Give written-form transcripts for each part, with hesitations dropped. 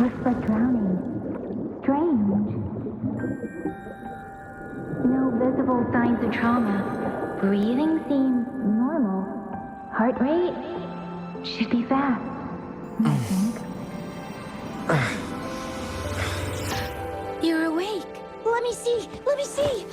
Looks like drowning. Strange. No visible signs of trauma. Breathing seems normal. Heart rate should be fast, I think. You're awake. Let me see. Let me see.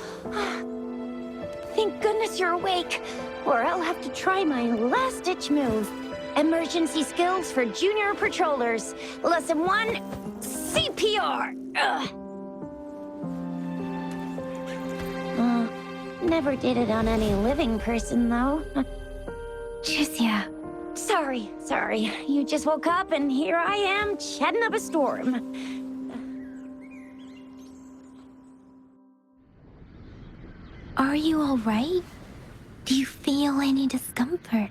Thank goodness you're awake, or I'll have to try my last-ditch move. Emergency skills for junior patrollers. Lesson 1, CPR. Never did it on any living person, though. Tricia. Sorry. You just woke up, and here I am, chatting up a storm. Are you all right? Do you feel any discomfort?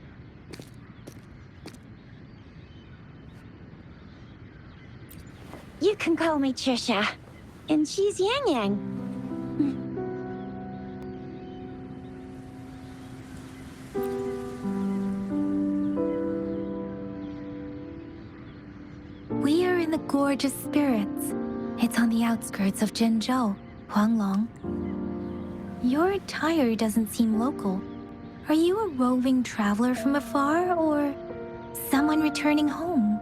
You can call me Trisha, and she's Yang Yang. We are in the Gorge of Spirits. It's on the outskirts of Jinzhou, Huanglong. Your attire doesn't seem local. Are you a roving traveler from afar, or someone returning home?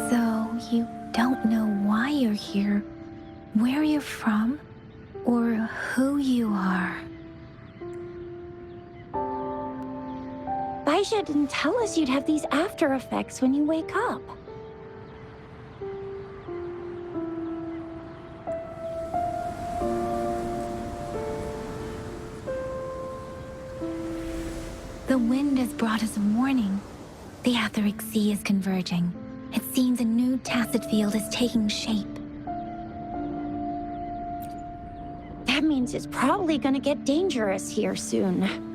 So, you don't know why you're here, where you're from, or who you are. Baisha didn't tell us you'd have these after effects when you wake up. The wind has brought us a warning. The Etheric Sea is converging. It seems a new tacit field is taking shape. That means it's probably gonna get dangerous here soon.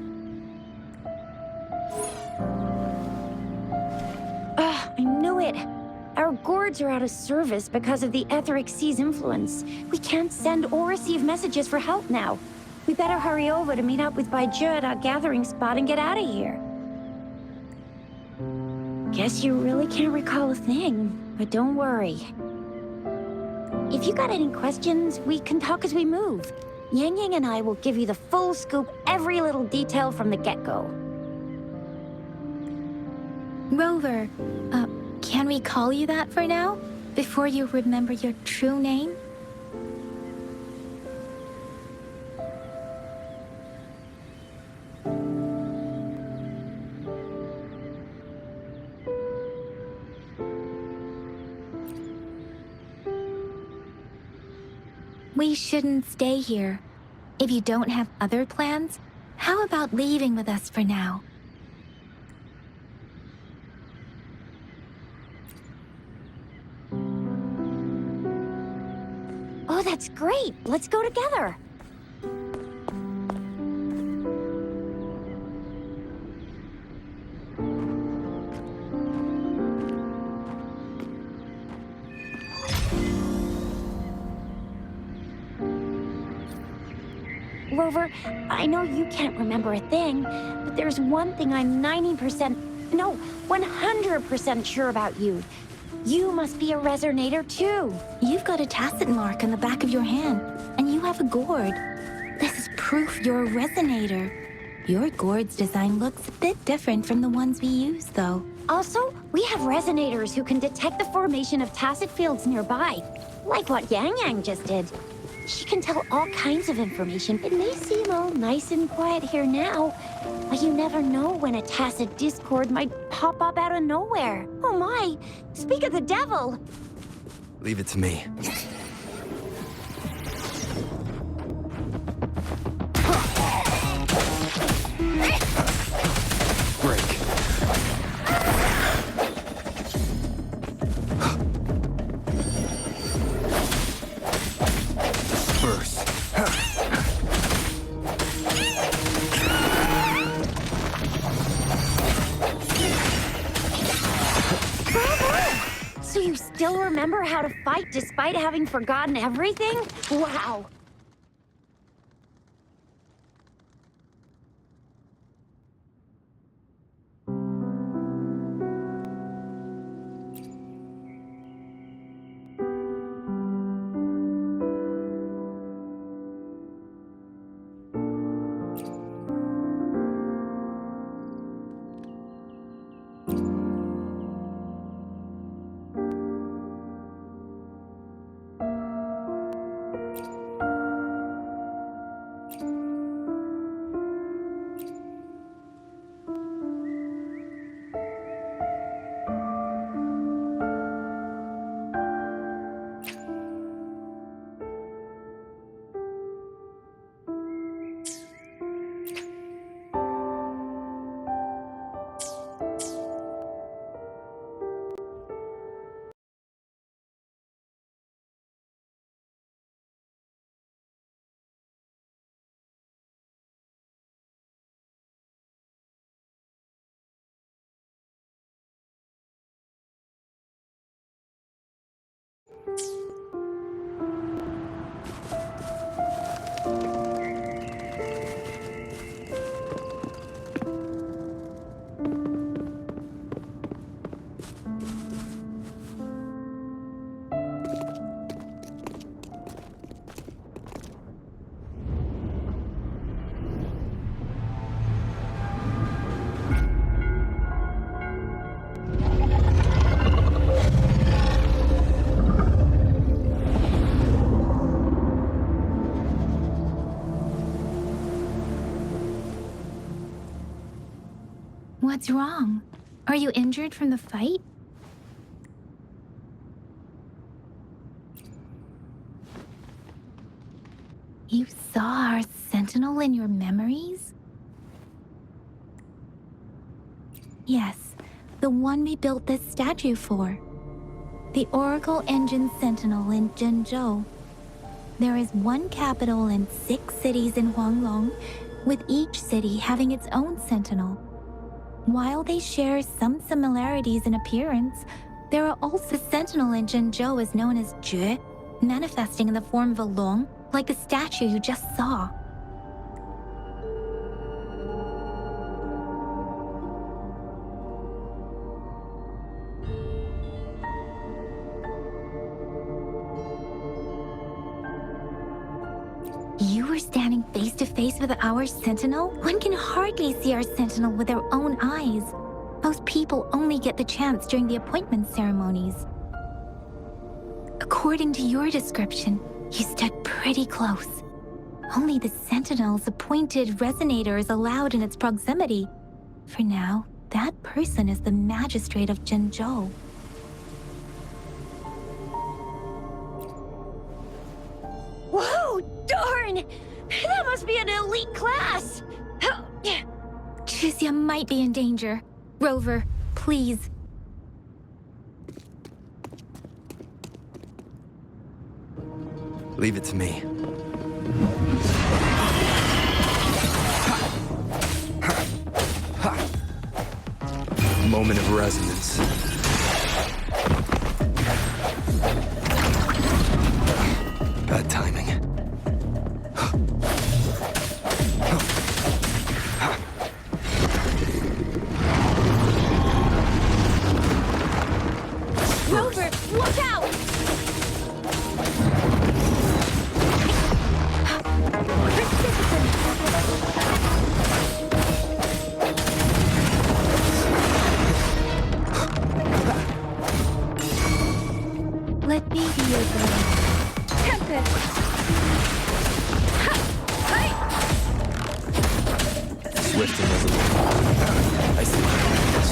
I knew it. Our gourds are out of service because of the Etheric Sea's influence. We can't send or receive messages for help now. We better hurry over to meet up with Baiju at our gathering spot and get out of here. Guess you really can't recall a thing, but don't worry. If you got any questions, we can talk as we move. Yang Yang and I will give you the full scoop, every little detail from the get-go. Rover, can we call you that for now? Before you remember your true name? We shouldn't stay here. If you don't have other plans, how about leaving with us for now? Oh, that's great. Let's go together. Rover, I know you can't remember a thing, but there's one thing I'm 100% sure about you. You must be a resonator too. You've got a tacit mark on the back of your hand, and you have a gourd. This is proof you're a resonator. Your gourd's design looks a bit different from the ones we use, though. Also, we have resonators who can detect the formation of tacit fields nearby, like what Yang Yang just did. She can tell all kinds of information. It may seem all nice and quiet here now, but you never know when a tacit discord might pop up out of nowhere. Oh my! Speak of the devil! Leave it to me. Break. Disperse. So you still remember how to fight despite having forgotten everything? Wow! What's wrong? Are you injured from the fight? You saw our sentinel in your memories? Yes, the one we built this statue for. The Oracle Engine Sentinel in Jinzhou. There is one capital and 6 cities in Huanglong, with each city having its own sentinel. While they share some similarities in appearance, there are also sentinel in Jinzhou is known as Jue, manifesting in the form of a long, like the statue you just saw. You were standing face to face with our sentinel? One can hardly see our sentinel with their own eyes. Most people only get the chance during the appointment ceremonies. According to your description, you stood pretty close. Only the sentinel's appointed resonator is allowed in its proximity. For now, that person is the magistrate of Jinzhou. Whoa, darn! That must be an elite class! Chixia might be in danger. Rover, please. Leave it to me. Moment of resonance. Bad timing. Rover, look out! Let me be your girl. Tempest! Swift and resolute. I see my weakness.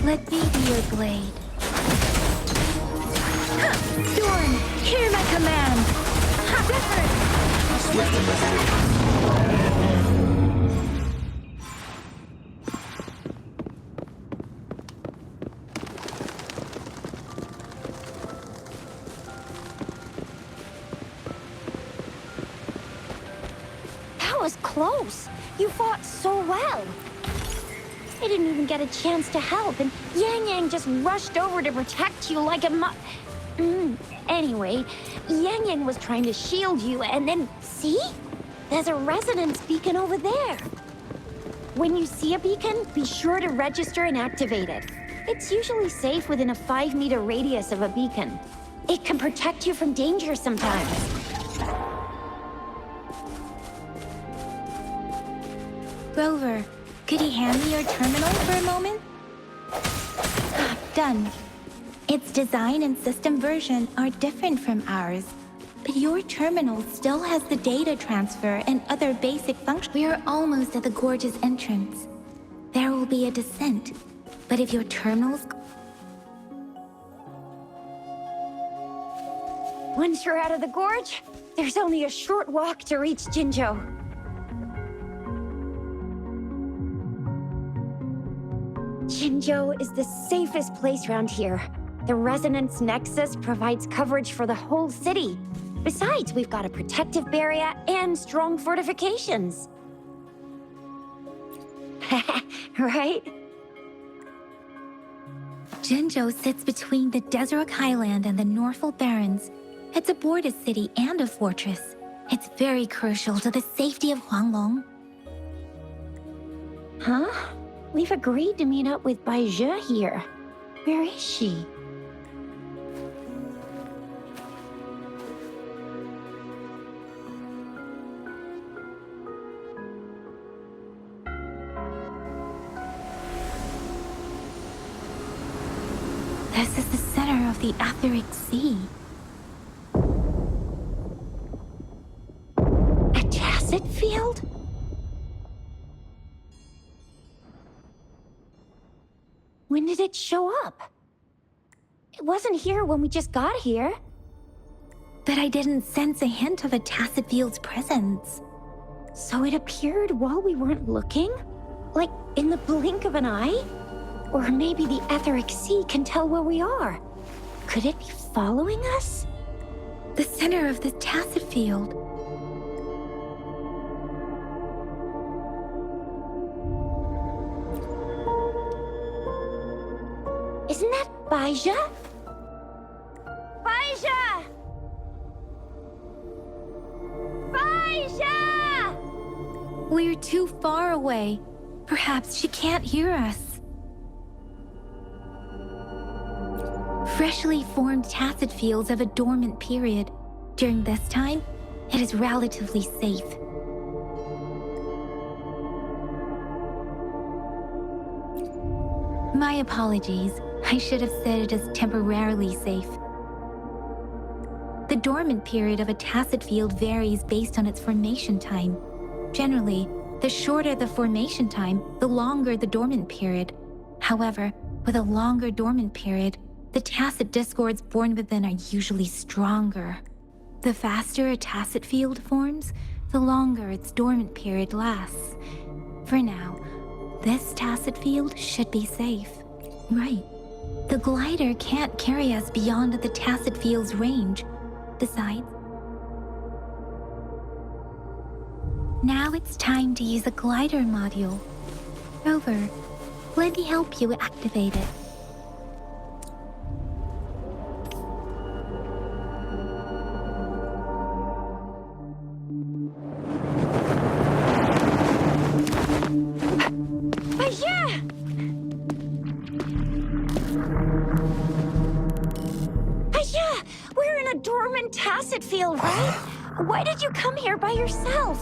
Let me be your blade. Storm, hear my command. Swift and resolute. That was close. You fought so well. I didn't even get a chance to help, and Yang Yang just rushed over to protect you like a Anyway, Yang Yang was trying to shield you, and then, see? There's a resonance beacon over there. When you see a beacon, be sure to register and activate it. It's usually safe within a 5-meter radius of a beacon. It can protect you from danger sometimes. Rover, could you hand me your terminal for a moment? Done. Its design and system version are different from ours, but your terminal still has the data transfer and other basic functions. We are almost at the gorge's entrance. There will be a descent, but if your terminals... Once you're out of the gorge, there's only a short walk to reach Jinzhou. Jinzhou is the safest place around here. The Resonance Nexus provides coverage for the whole city. Besides, we've got a protective barrier and strong fortifications. Right? Jinzhou sits between the Desert Highland and the Norfolk Barrens. It's a border city and a fortress. It's very crucial to the safety of Huanglong. Huh? We've agreed to meet up with Bai Zhe here. Where is she? This is the center of the Etheric Sea. A tacit field? When did it show up? It wasn't here when we just got here. But I didn't sense a hint of a tacit field's presence. So it appeared while we weren't looking? Like in the blink of an eye? Or maybe the Etheric Sea can tell where we are. Could it be following us? The center of the tacit field. Isn't that Bai Zhe? Bai Zhe! Bai Zhe! We're too far away. Perhaps she can't hear us. Freshly formed tacit fields have a dormant period. During this time, it is relatively safe. My apologies. I should have said it is temporarily safe. The dormant period of a tacit field varies based on its formation time. Generally, the shorter the formation time, the longer the dormant period. However, with a longer dormant period, the tacit discords born within are usually stronger. The faster a tacit field forms, the longer its dormant period lasts. For now, this tacit field should be safe. Right. The glider can't carry us beyond the tacit field's range. Besides, now it's time to use a glider module. Rover, let me help you activate it. Tacit field, right? Why did you come here by yourself?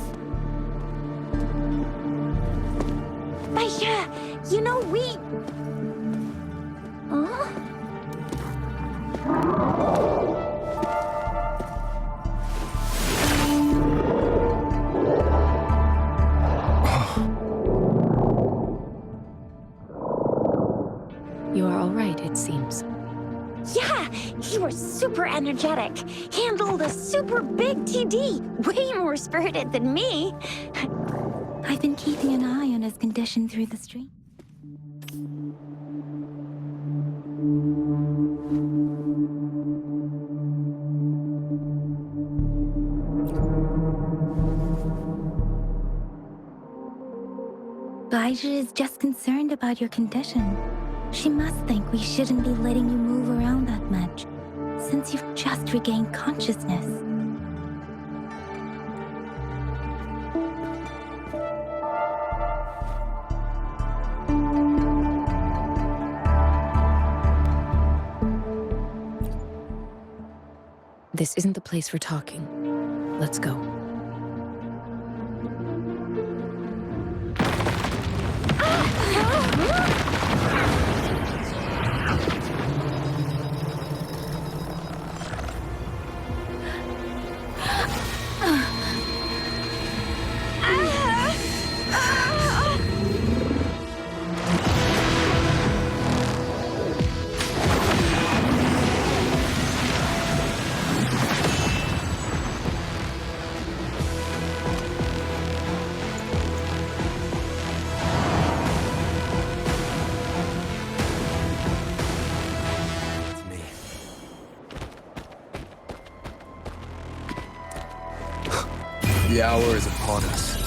Bai Zhe, you know we... Huh? You are all right, it seems. Yeah, you were super energetic. Handled a super big TD. Way more spirited than me. I've been keeping an eye on his condition through the stream. Bai Zhe is just concerned about your condition. She must think we shouldn't be letting you move around that much, since you've just regained consciousness. This isn't the place for talking. Let's go. The hour is upon us.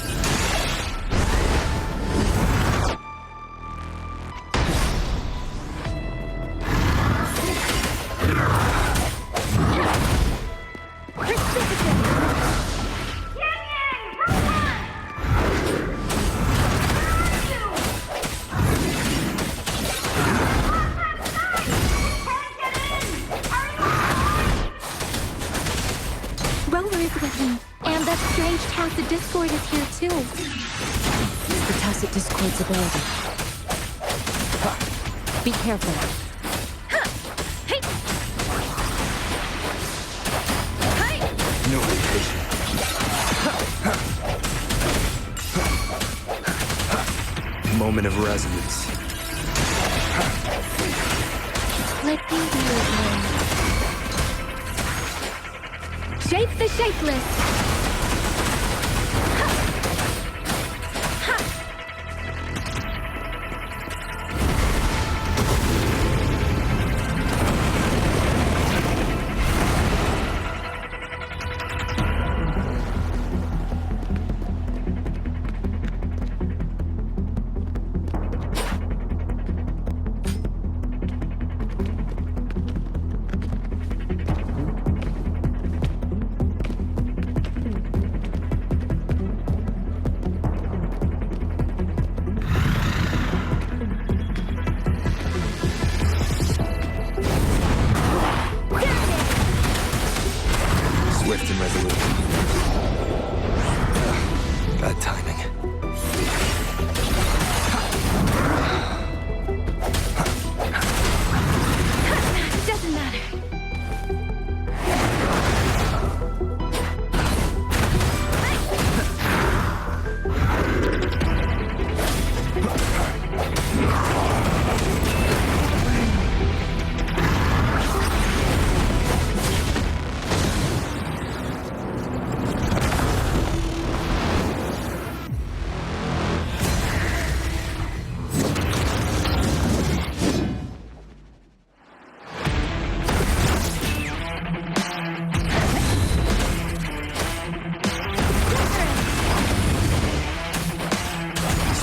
Rover is with me, and that strange tacit discord is here too. It's the tacit discord's ability. Be careful. No vacation. Moment of resonance. Let me be your blade. Shape the shapeless! Swift and resolute. Bad timing. Doesn't matter.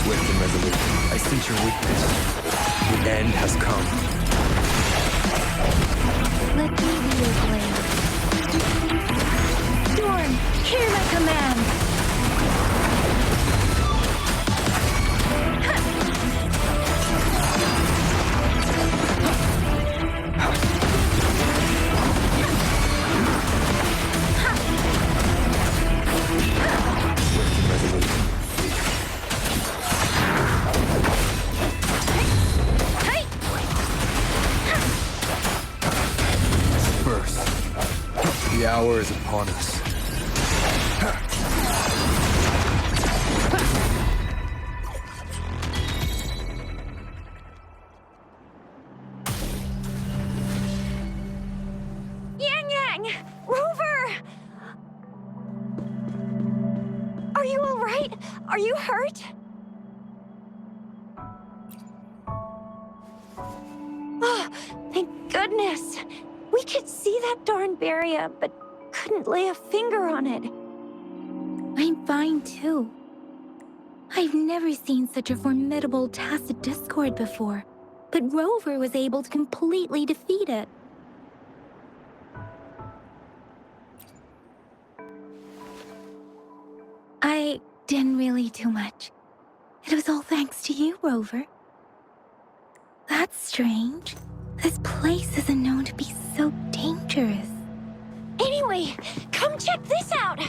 Swift and resolute. I sense your weakness. The end has come. Let me be your blade. Storm, hear my command! Swift and resolute. First, the hour is upon us. Yang! Rover! Are you alright? Are you hurt? Oh, thank goodness. We could see that darn barrier, but couldn't lay a finger on it. I'm fine too. I've never seen such a formidable tacit discord before, but Rover was able to completely defeat it. I didn't really do much. It was all thanks to you, Rover. That's strange. This place isn't known to be so dangerous. Anyway, come check this out!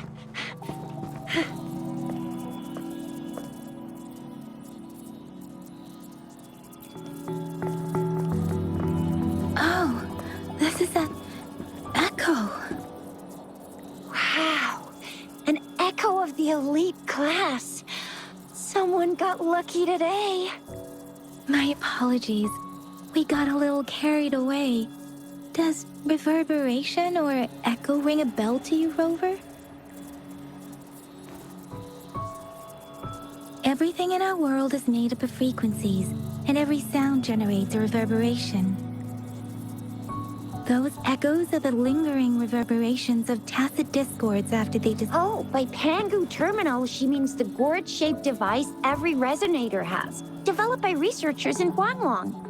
Oh, this is an echo. Wow, an echo of the elite class. Someone got lucky today. My apologies. We got a little carried away. Does reverberation or echo ring a bell to you, Rover? Everything in our world is made up of frequencies, and every sound generates a reverberation. Those echoes are the lingering reverberations of tacit discords after they Oh, by Pangu Terminal, she means the gourd-shaped device every resonator has, developed by researchers in Guanglong.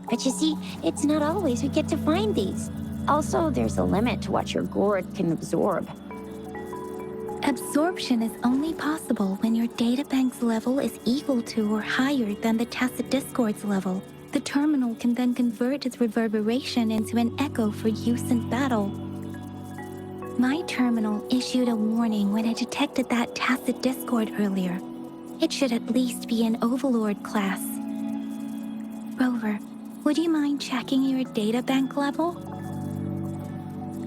But you see, it's not always we get to find these. Also, there's a limit to what your gourd can absorb. Absorption is only possible when your databank's level is equal to or higher than the tacit discord's level. The terminal can then convert its reverberation into an echo for use in battle. My terminal issued a warning when it detected that tacit discord earlier. It should at least be an Overlord class. Rover, would you mind checking your data bank level?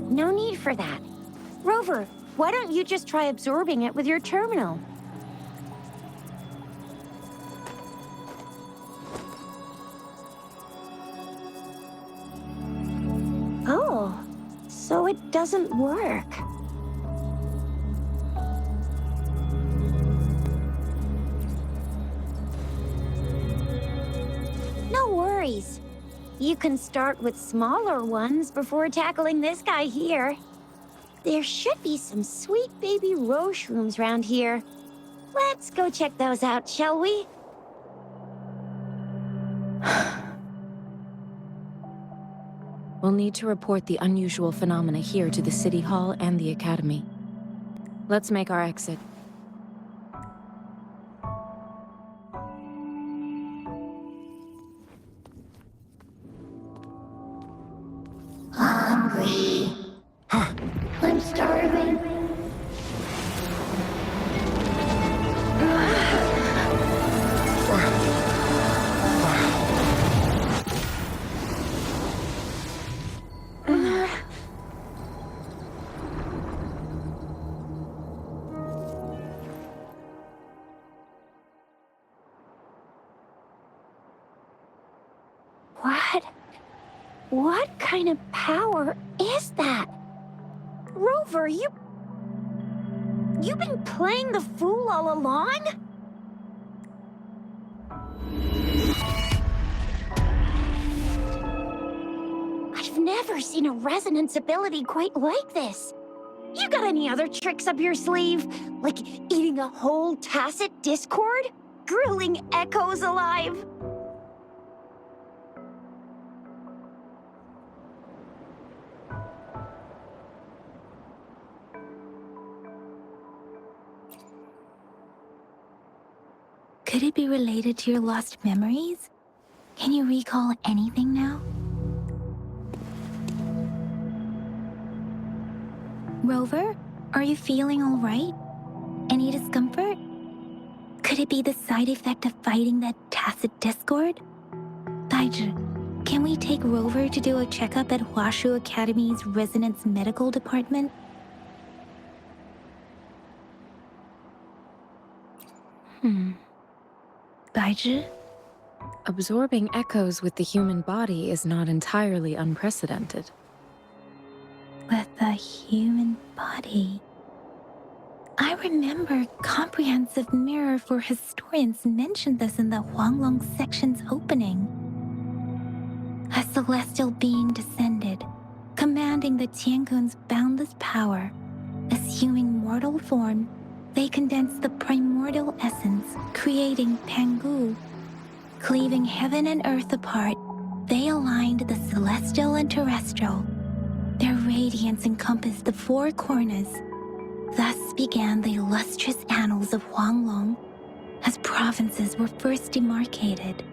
No need for that. Rover, why don't you just try absorbing it with your terminal? Oh, so it doesn't work. No worries. You can start with smaller ones before tackling this guy here. There should be some sweet baby Roche rooms around here. Let's go check those out, shall we? We'll need to report the unusual phenomena here to the City Hall and the Academy. Let's make our exit. Hungry. I'm starving. What kind of power is that? Rover, you've been playing the fool all along? I've never seen a resonance ability quite like this. You got any other tricks up your sleeve? Like eating a whole tacit discord? Grilling echoes alive? Could it be related to your lost memories? Can you recall anything now? Rover, are you feeling all right? Any discomfort? Could it be the side effect of fighting that tacit discord? Daiju, can we take Rover to do a checkup at Hwashu Academy's Resonance Medical Department? Daiju? Absorbing echoes with the human body is not entirely unprecedented. With the human body. I remember Comprehensive Mirror for Historians mentioned this in the Huanglong section's opening. A celestial being descended, commanding the Tiankun's boundless power. Assuming mortal form, they condensed the primordial essence, creating Pangu. Cleaving heaven and earth apart, they aligned the celestial and terrestrial. Their radiance encompassed the four corners. Thus began the illustrious annals of Huanglong, as provinces were first demarcated.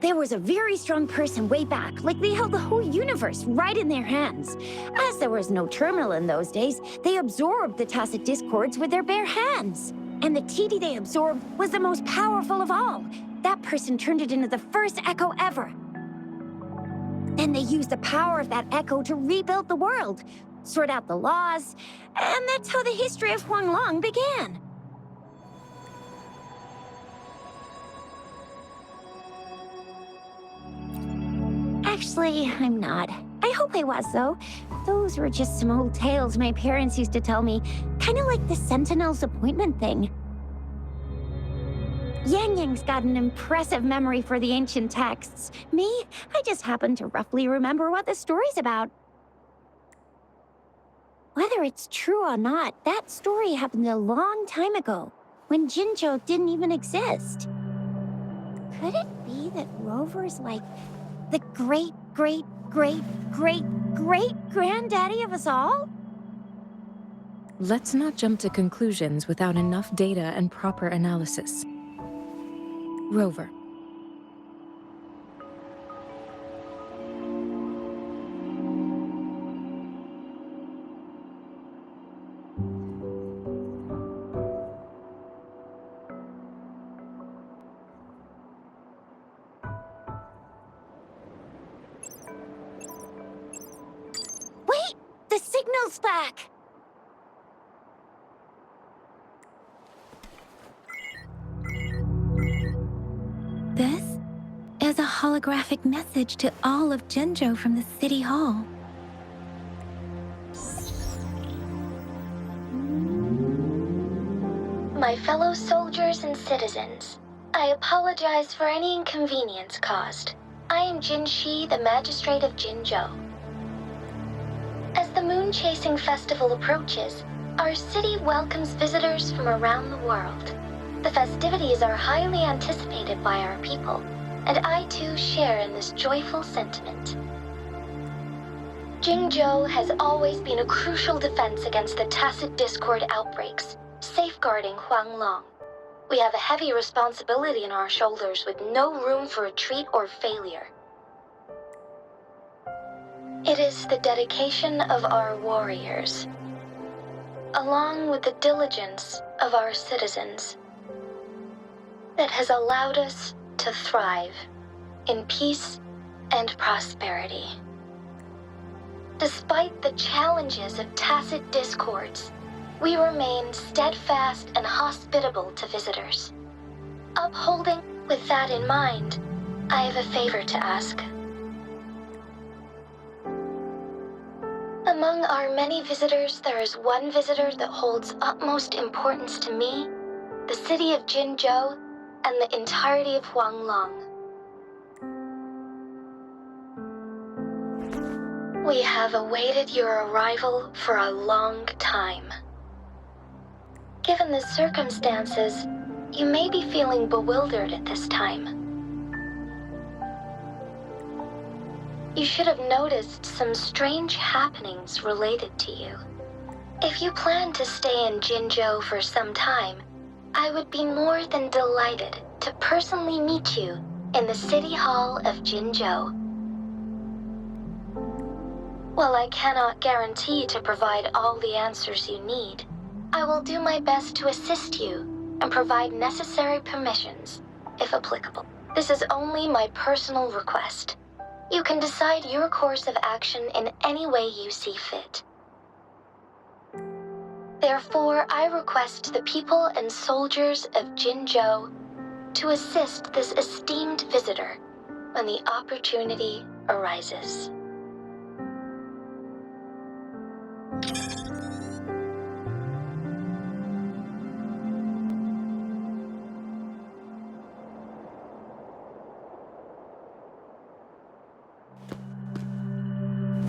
There was a very strong person way back, like they held the whole universe right in their hands. As there was no terminal in those days, they absorbed the tacit discords with their bare hands. And the TD they absorbed was the most powerful of all. That person turned it into the first echo ever. Then they used the power of that echo to rebuild the world, sort out the laws, and that's how the history of Huanglong began. Actually, I'm not. I hope I was, though. Those were just some old tales my parents used to tell me, kind of like the Sentinel's appointment thing. Yang Yang's got an impressive memory for the ancient texts. Me, I just happen to roughly remember what the story's about. Whether it's true or not, that story happened a long time ago, when Jinzhou didn't even exist. Could it be that Rover's like the great-great-great-great-great-granddaddy of us all? Let's not jump to conclusions without enough data and proper analysis. Rover. Fields back! This is a holographic message to all of Jinzhou from the City Hall. My fellow soldiers and citizens, I apologize for any inconvenience caused. I am Jin Shi, the Magistrate of Jinzhou. As the Moon-Chasing Festival approaches, our city welcomes visitors from around the world. The festivities are highly anticipated by our people, and I too share in this joyful sentiment. Jinzhou has always been a crucial defense against the tacit discord outbreaks, safeguarding Huanglong. We have a heavy responsibility on our shoulders with no room for retreat or failure. It is the dedication of our warriors, along with the diligence of our citizens, that has allowed us to thrive in peace and prosperity. Despite the challenges of tacit discords, we remain steadfast and hospitable to visitors. Upholding with that in mind, I have a favor to ask. Among our many visitors, there is one visitor that holds utmost importance to me, the city of Jinzhou, and the entirety of Huanglong. We have awaited your arrival for a long time. Given the circumstances, you may be feeling bewildered at this time. You should have noticed some strange happenings related to you. If you plan to stay in Jinzhou for some time, I would be more than delighted to personally meet you in the City Hall of Jinzhou. While I cannot guarantee to provide all the answers you need, I will do my best to assist you and provide necessary permissions, if applicable. This is only my personal request. You can decide your course of action in any way you see fit. Therefore, I request the people and soldiers of Jinzhou to assist this esteemed visitor when the opportunity arises.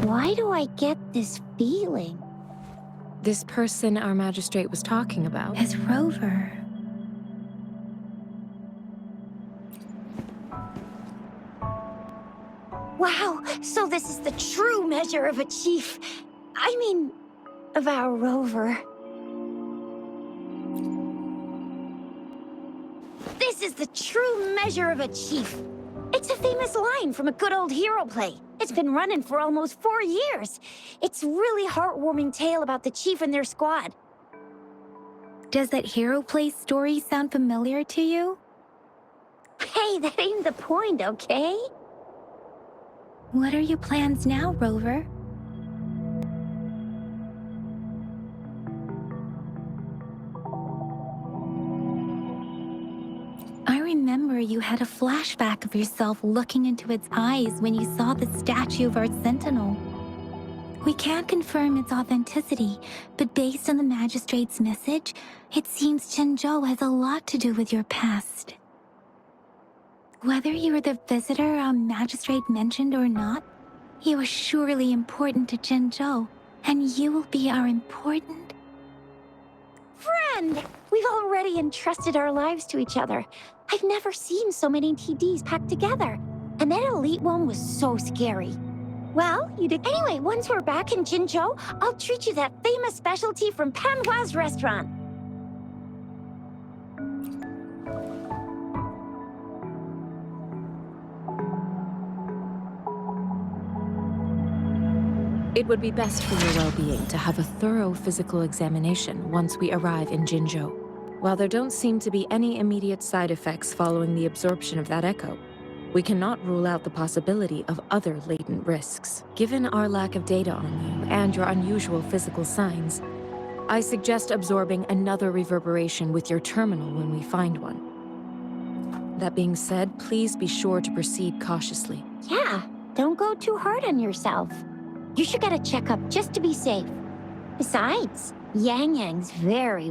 Why do I get this feeling? This person our magistrate was talking about. Is Rover. Wow, so this is the true measure of a chief. I mean, of our rover. This is the true measure of a chief. It's a famous line from a good old hero play. It's been running for almost 4 years. It's a really heartwarming tale about the chief and their squad. Does that hero play story sound familiar to you? Hey, that ain't the point, okay? What are your plans now, Rover? I remember you had a flashback of yourself looking into its eyes when you saw the statue of our sentinel. We can't confirm its authenticity, but based on the magistrate's message, it seems Jinzhou has a lot to do with your past. Whether you were the visitor our magistrate mentioned or not, you are surely important to Jinzhou, and you will be our important... Friend! We've already entrusted our lives to each other. I've never seen so many TDs packed together. And that elite one was so scary. Well, you did. Anyway, once we're back in Jinzhou, I'll treat you that famous specialty from Panhua's restaurant. It would be best for your well-being to have a thorough physical examination once we arrive in Jinzhou. While there don't seem to be any immediate side effects following the absorption of that echo, We cannot rule out the possibility of other latent risks. Given our lack of data on you and your unusual physical signs, I suggest absorbing another reverberation with your terminal when we find one. That being said, please be sure to proceed cautiously. Yeah, don't go too hard on yourself. You should get a checkup just to be safe. Besides, Yang Yang's very